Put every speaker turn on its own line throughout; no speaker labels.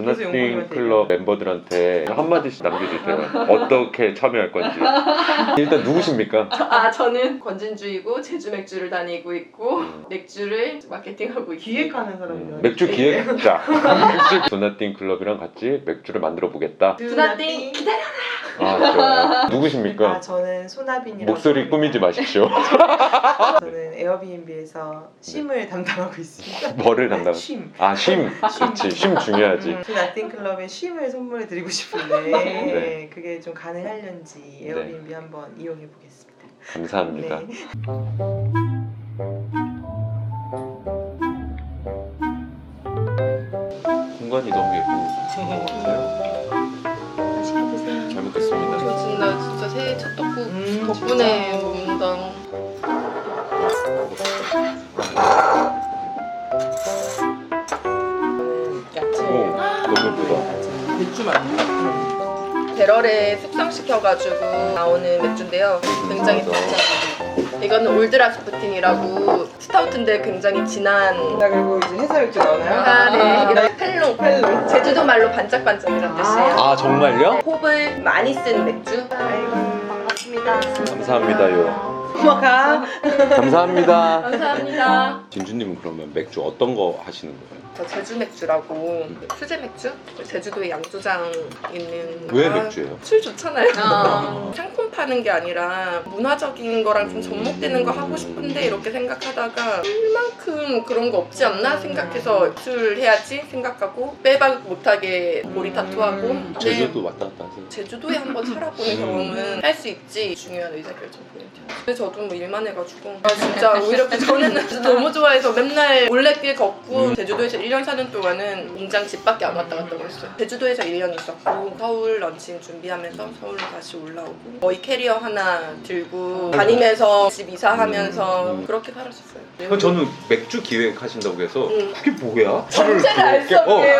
두나띵 클럽 멤버들한테 한마디씩 남겨주세요. 어떻게 참여할 건지. 일단 누구십니까?
저는 권진주이고 제주 맥주를 다니고 있고 맥주를 마케팅하고 있고
기획하는 사람이요.
맥주 기획자. 두나띵 클럽이랑 같이 맥주를 만들어 보겠다.
두나띵 기다려라.
좋아요. 누구십니까?
저는 소나빈이라고.
목소리 꾸미지 마십시오.
저는 에어비앤비에서 쉼을 담당하고 있습니다.
뭐를 담당?
쉼.
쉼. 그렇지. 쉼 중요하지.
두나띵 클럽에 쉼을 선물해 드리고 싶은데
네.
그게 좀 가능하려는지 에어비앤비 한번 이용해 보겠습니다.
감사합니다.
네.
공간이 너무 예쁜 것 같아요.
맛있게 드세요.
잘 먹겠습니다.
진짜 새해 첫 떡국 덕분에 먹는다. 야채
오, 너무 예쁘다.
맥주 맛.
배럴에 숙성시켜가지고 나오는 맥주인데요. 굉장히 진짜 이거는 올드라스푸틴이라고 스타우트인데 굉장히 진한
그리고 이제 회사 맥주 나오나요?
네. 펠롱. 제주도 말로 반짝반짝이란 뜻이에요.
아 정말요?
홉을 많이 쓴 맥주. 반갑습니다.
감사합니다요.
고마워.
감사합니다.
감사합니다.
진주님은 그러면 맥주 어떤 거 하시는 거예요?
저 제주 맥주라고 수제 맥주? 제주도에 양조장 있는
왜 맥주예요?
술 좋잖아요. 상품 파는 게 아니라 문화적인 거랑 좀 접목되는 거 하고 싶은데 이렇게 생각하다가 술만큼 그런 거 없지 않나 생각해서 술 해야지 생각하고 빼박 못하게 몰이 다투하고 근데
제주도 왔다 갔다 하세요?
제주도에 한번 살아보는 경험은 할 수 있지 중요한 의사결정 포인트. 근데 저도 뭐 일만 해가지고 진짜 오히려 그 전에는 너무 좋아해서 맨날 올레길 걷고 제주도에서 1년 사는 동안은 공장 집 밖에 안 왔다 갔다 그랬어요. 제주도에서 1년 있었고 서울 런칭 준비하면서 서울로 다시 올라오고 거의 캐리어 하나 들고 다니면서 집 이사하면서 그렇게 살았었어요.
저는 맥주 기획하신다고 해서 그게 뭐야?
전체를 알 수 없게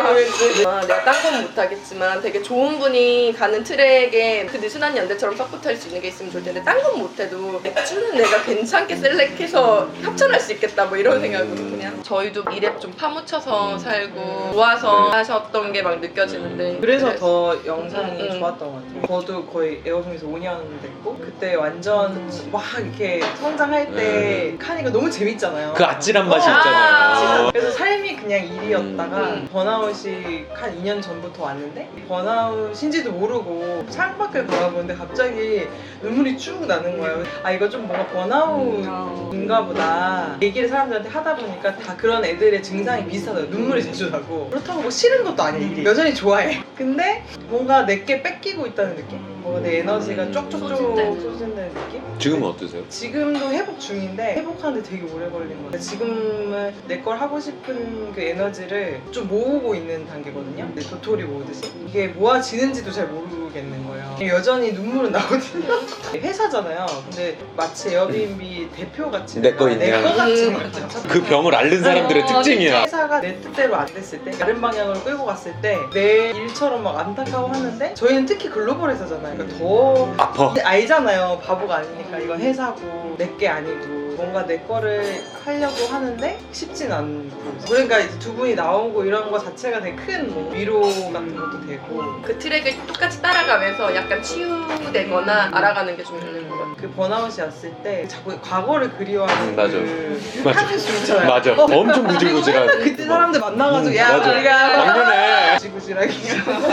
내가 딴 건 못하겠지만 되게 좋은 분이 가는 트랙에 그 느슨한 연대처럼 서포트할 수 있는 게 있으면 좋을 텐데 딴 건 못해도 맥주는 내가 괜찮게 셀렉해서 협찬할 수 있겠다 뭐 이런 생각으로 그냥 저희도 일에 좀 파묻혀서 살고 좋아서 하셨던 게 막 느껴지는데
그래서 더 영상이 좋았던 것 같아요. 저도 거의 에어비앤에서 5년 됐고 그때 완전 막 이렇게 성장할 때 카니가 너무 재밌잖아요.
그 아찔한 맛이
아,
있잖아요.
그래서 삶이 그냥 일이었다가 번아웃이 한 2년 전부터 왔는데 번아웃인지도 모르고 창밖을 바라보는데 갑자기 눈물이 쭉 나는 거예요. 아 이거 좀 뭔가 번아웃인가 보다. 얘기를 사람들한테 하다 보니까 다 그런 애들의 증상이 비슷하더라고요. 눈물이 자주 나고 그렇다고 뭐 싫은 것도 아니야 일이. 여전히 좋아해. 근데 뭔가 내게 뺏기고 있다는 느낌? 뭔가 내 에너지가 쪽쪽쪽 쏟아진다는 느낌?
지금은 어떠세요?
지금도 회복 중인데 회복하는데 되게 오래 걸린 것 같아요. 지금은 내 걸 하고 싶은 그 에너지를 좀 모으고 있는 단계거든요. 도토리 모으듯이 이게 모아지는지도 잘 모르겠는 거예요. 여전히 눈물은 나거든요. 회사잖아요. 근데 마치 에어비앤비 대표같이
내거 있냐?
내 거 같은 거죠.
그 병을 앓는 사람들의 특징이야.
회사가 내 뜻대로 안 됐을 때 다른 방향으로 끌고 갔을 때 내 일처럼 막 안타까워하는데 저희는 특히 글로벌 회사잖아요. 그러니까 더
아파.
알잖아요. 바보가 아니니까 이건 회사고 내 게 아니고 뭔가 내 거를 하려고 하는데 쉽진 않고 그러니까 이제 두 분이 나오고 이런 거 자체가 되게 큰 뭐 위로 같은 것도 되고
그 트랙을 똑같이 따라가면서 약간 치유되거나 알아가는 게 좀 있는 것 같아요.
그 번아웃이 왔을 때 자꾸 과거를 그리워하는
맞아.
그
맞아.
하는 있잖아요.
맞아. 엄청 무질무질하고.
그때 사람들 만나가지고 야
맞아.
우리가
작년에
무질무질하게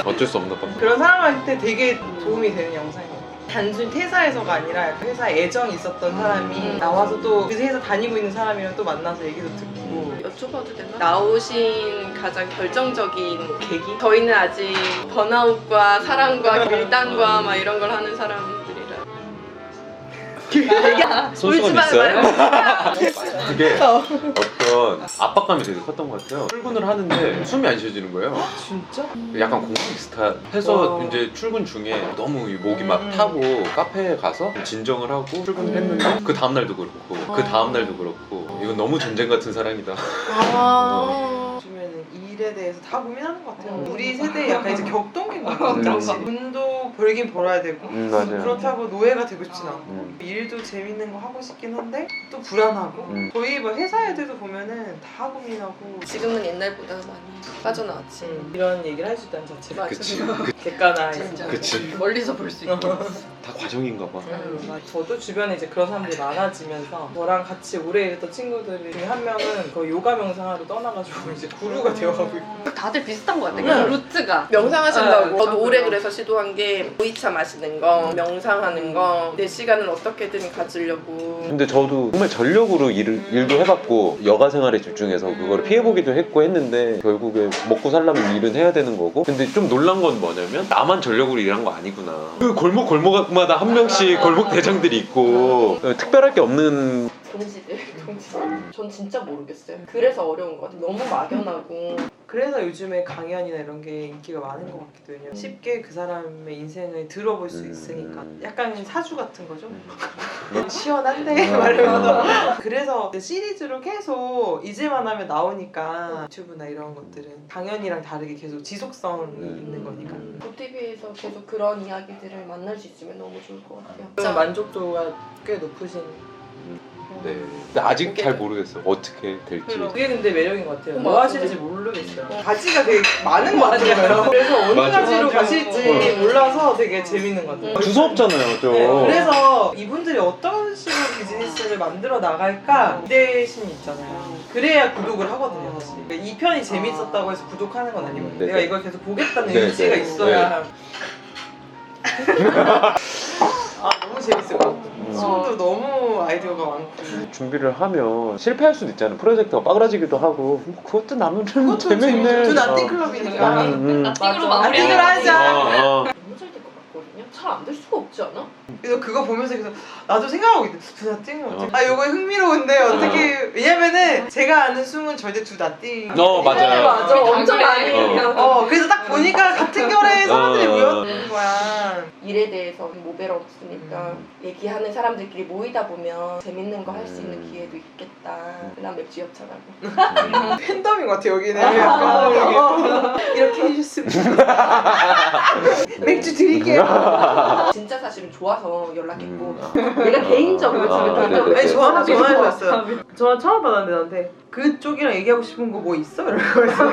어쩔 수 없나 봐.
그런 사람한테 되게 도움이 되는 영상이에요. 단순히 퇴사에서가 아니라 회사에 애정이 있었던 사람이 나와서 또 그 회사 다니고 있는 사람이랑 또 만나서 얘기도 듣고
여쭤봐도 되나? 나오신 가장 결정적인 계기? 저희는 아직 번아웃과 사랑과 밀당과 막 이런 걸 하는 사람들이라
손수건 있어요? 그게 어떤 압박감이 되게 컸던 것 같아요. 출근을 하는데 숨이 안 쉬어지는 거예요.
진짜?
약간 공항 비슷해서
와.
이제 출근 중에 너무 이 목이 막 타고 카페에 가서 진정을 하고 출근을 했는데 그 다음날도 그렇고 그 다음날도 그렇고 이건 너무 전쟁 같은 사랑이다.
아
요즘에는 일에 대해서 다 고민하는 것 같아요. 우리 세대에 약간 이제 격동인 것 같아요. 확실히. 돈도 벌긴 벌어야 되고
맞아요.
그렇다고 노예가 되고 싶진 않고 일도 재밌는 거 하고 싶긴 한데 또 불안하고 저희 뭐 회사 애들도 보면은 다 고민하고
지금은 옛날보다 많이 빠져나왔지.
이런 얘기를 할 수 있다는 자체가
맞아.
그치.
객관화
진짜.
그치.
멀리서 볼 수 있게.
다 과정인가 봐.
저도 주변에 이제 그런 사람들이 많아지면서 저랑 같이 오래 일했던 친구들 중에 한 명은 거의 요가 명상하러 떠나가지고 이제 구루가 되어가고 있고
다들 비슷한 것 같아. 루트가.
명상하신다고.
네,
저도 올해
저도요.
그래서 시도한 게 보이차 마시는 거, 명상하는 거, 내 시간을 어떻게든 가지려고.
근데 저도 정말 전력으로 일도 해봤고 여가 생활에 집중해서 그거를 피해보기도 했고 했는데 결국에 먹고 살려면 일은 해야 되는 거고 근데 좀 놀란 건 뭐냐면 나만 전력으로 일한 거 아니구나. 그 골목마다 한 명씩 골목 대장들이 있고 특별할 게 없는
동지들. 전 진짜 모르겠어요. 그래서 어려운 것 같아요. 너무 막연하고.
그래서 요즘에 강연이나 이런 게 인기가 많은 것 같기도 해요. 쉽게 그 사람의 인생을 들어볼 수 있으니까 약간 사주 같은 거죠. 시원한데 말하면서 그래서 시리즈로 계속 이제만 하면 나오니까 유튜브나 이런 것들은 강연이랑 다르게 계속 지속성이 있는 거니까
OTV에서 계속 그런 이야기들을 만날 수 있으면 너무 좋을 것 같아요.
좀 만족도가 꽤 높으신
네. 근데 아직 잘 모르겠어요. 어떻게 될지.
그게 근데 매력인 것 같아요. 뭐
맞아.
하실지 모르겠어요. 가지가 되게 많은 것 같아요. 그래서 어느
맞아.
가지로
맞아.
가실지 몰라서 되게 재밌는 것 같아요.
두서없잖아요, 좀.
네, 그래서 이분들이 어떤 식으로 비즈니스를 만들어 나갈까 기대심이 있잖아요. 그래야 구독을 하거든요, 사실. 그러니까 이 편이 재밌었다고 해서 구독하는 건 아니거든요.
네,
내가
네.
이걸 계속 보겠다는
네,
의지가
네,
있어야. 아 너무 재밌을 것 같아요. 지금도 너무 아이디어가 많고.
준비를 하면 실패할 수도 있잖아요. 프로젝트가 빠그라지기도 하고 뭐 그것도 나는 좀
그것도
재밌네.
재밌죠. 두 나띵 클럽이니까.
나띵으로
맞아.
마무리.
나띵으로 하자.
너무 잘 될 것 같거든요. 잘 안 될 수가 없지 않아?
그래서 그거 보면서 계속 나도 생각하고 있대. 두 나띵은 어떻게? 아 요거 흥미로운데 어떻게? 왜냐면은 제가 아는 숨은 절대 두 나띵.
맞아요.
맞아. 엄청 많이.
그래서 딱 보니까 같은 결의 사람들이 모여드는 거야.
일에 대해서 모배가 없으니까 얘기하는 사람들끼리 모이다 보면 재밌는 거 할 수 있는 기회도 있겠다. 난 맥주 협찬하고.
팬덤인 것 같아 여기는. 약간 이렇게 해주셨으면 맥주 드릴게요.
진짜 사실은 좋아서 연락했고 내가 개인적으로 집에
네네.
돌려.
네, 전화해줬어요. 전화 처음 받았는데 나한테 그쪽이랑 얘기하고 싶은 거 뭐 있어? 이러고 있어.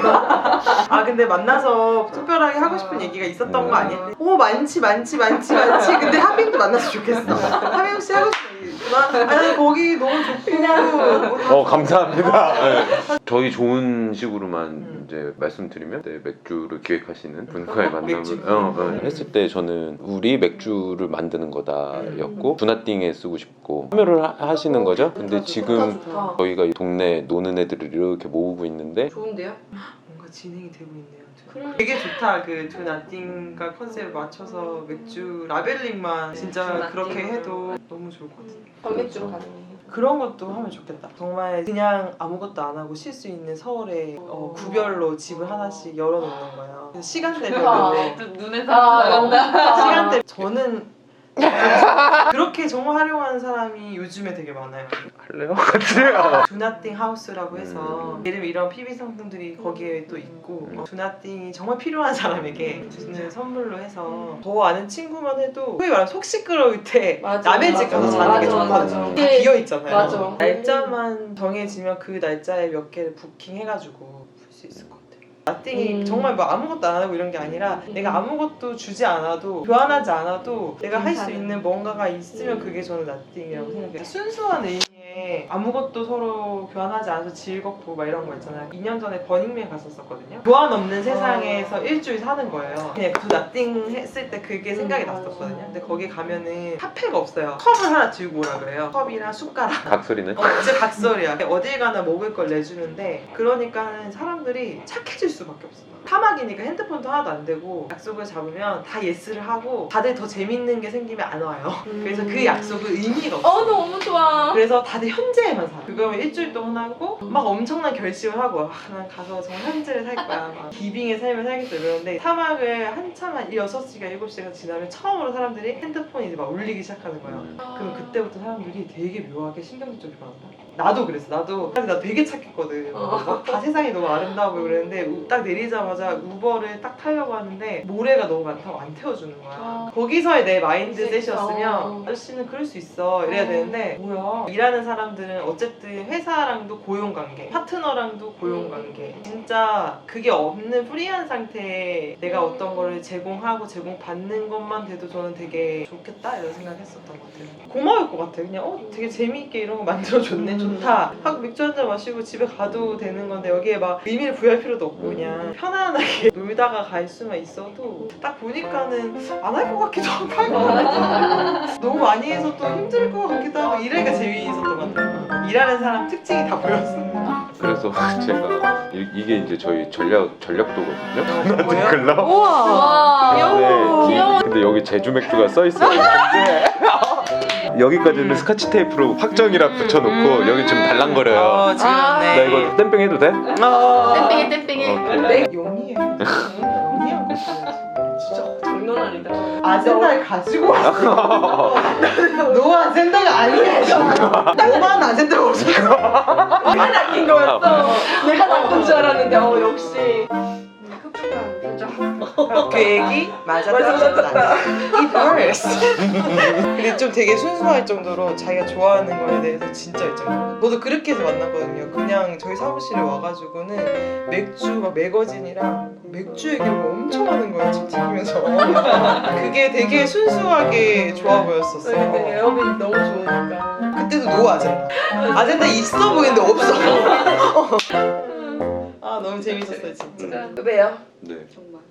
아 근데 만나서 특별하게 하고 싶은 얘기가 있었던 거 아니야? 오 많지. 근데 하빈도 만났으면 좋겠어. 하빈 혹시 하고 싶은 얘기 있구나? 아니 거기 너무 좋고.
감사합니다. 네. 저희 좋은 식으로만 이제 말씀드리면 네, 맥주를 기획하시는 분과의
맥주.
만남을 했을 때 저는 우리 맥주를 만드는 거다였고 두나띵에 쓰고 싶고 참여를 하시는 거죠. 근데 지금
좋다.
저희가 이 동네 노는 애들을 이렇게 모으고 있는데
좋은데요?
뭔가 진행이 되고 있네요.
그래.
되게 좋다. 그 두 나띵과 컨셉을 맞춰서 맥주 라벨링만 진짜 그렇게 해도 너무 좋을 것 같아요.
건맥주로 가능해.
그런 것도 하면 좋겠다. 정말 그냥 아무것도 안 하고 쉴 수 있는 서울에 구별로 집을 하나씩 열어놓는 거예요. 그래서 시간대별로
눈에서 나간다.
시간대 저는 그렇게 정말 활용하는 사람이 요즘에 되게 많아요.
할래요? 같이?
두나띵 하우스라고 해서 예를 들면 이런 PB 상품들이 거기에 또 있고 두나띵이 정말 필요한 사람에게 주는 선물로 해서 저 아는 친구만 해도 소위 말하면 속 시끄러울 때
맞아,
남의 집 가서
맞아.
자는 게
맞아,
좋거든요.
맞아.
다 비어있잖아요.
맞아.
날짜만 정해지면 그 날짜에 몇 개를 부킹해가지고 풀 수 있을 것 같아요. 나띵이 정말 뭐 아무것도 안 하고 이런 게 아니라 내가 아무것도 주지 않아도 교환하지 않아도 내가 할 수 있는 뭔가가 있으면 그게 저는 나띵이라고 생각해요. 순수한 의미에 아무것도 서로 교환하지 않아서 즐겁고 막 이런 거 있잖아요. 2년 전에 버닝맨 갔었거든요. 교환 없는 세상에서 일주일 사는 거예요. 그냥 두 나띵 했을 때 그게 생각이 났었거든요. 근데 거기 가면은 카페가 없어요. 컵을 하나 들고 오라 그래요. 컵이랑 숟가락.
각설이네.
진짜 각설이야. 어딜 가나 먹을 걸 내주는데 그러니까 사람들이 착해질 수밖에 없어. 사막이니까 핸드폰도 하나도 안 되고 약속을 잡으면 다 예스를 하고 다들 더 재밌는 게 생기면 안 와요. 그래서 그 약속은 의미가 없어.
너무 좋아.
그래서 다들 현재에만 살아. 그거면 일주일 동안 하고 막 엄청난 결심을 하고 난 가서 정말 현재를 살 거야. 막 기빙의 삶을 살겠어 이러는데 사막을 한참 한 6시간 7시간 지나면 처음으로 사람들이 핸드폰이 이제 막 울리기 시작하는 거예요. 그럼 그때부터 사람들이 되게 묘하게 신경질적이 변한다. 나도 그랬어. 나도 되게 착했거든. 다 세상이 너무 아름다워 보이고 그랬는데 딱 내리자마자 우버를 딱 타려고 하는데 모래가 너무 많다고 안 태워주는 거야. 거기서의 내 마인드셋이었으면 아저씨는 그럴 수 있어 이래야 되는데 뭐야. 일하는 사람들은 어쨌든 회사랑도 고용관계, 파트너랑도 고용관계. 진짜 그게 없는 프리한 상태에 내가 어떤 거를 제공하고 제공받는 것만 돼도 저는 되게 좋겠다 이런 생각했었던 것 같아요. 고마울 것 같아요. 그냥 되게 재미있게 이런 거 만들어줬네. 좋다 하고 맥주 한잔 마시고 집에 가도 되는 건데 여기에 막 의미를 부여할 필요도 없고 그냥 편안하게 놀다가 갈 수만 있어도 딱 보니까는 안 할 것 같기도 하고 할 것 같기도 너무 많이 해서 또 힘들 것 같기도 하고 이래가 재미있었던 것 같아요. 일하는 사람 특징이 다 보였어요.
그래서 제가 이게 이제 저희 전략도거든요.
뭐예요?
클럽.
우와 귀여워. 귀여워.
근데 여기 제주 맥주가 써 있어요. 근데 여기까지는 스카치 테이프로 확정이라 붙여놓고 여기 좀 달랑거려요.
지금
아,
나 이거 땜빵 해도 돼?
땜빵해 땜빵해.
내 용이에요. 용이한 거
진짜 장난 아니다.
아젠다를 가지고 왔어. 너 아젠다가 아니야. 너만 아젠다가 없어.
내가 낚인 거였어. 내가 낚은 줄 알았는데 역시. 흡족한 표정.
그 얘기 맞았다. 이 버스. 근데 좀 되게 순수할 정도로 자기가 좋아하는 거에 대해서 진짜 열정적이야. 저도 그렇게 해서 만났거든요. 그냥 저희 사무실에 와가지고는 맥주 막 매거진이랑 맥주 얘기를 엄청 하는 거예요. 침 튀기면서. 그게 되게 순수하게 좋아 보였었어.
근데 에어빈 너무 좋으니까.
그때도 노 아젠다. 아젠다 있어 보이는데 없어. 아 너무 재밌었어요 진짜.
왜요?
네.
정말.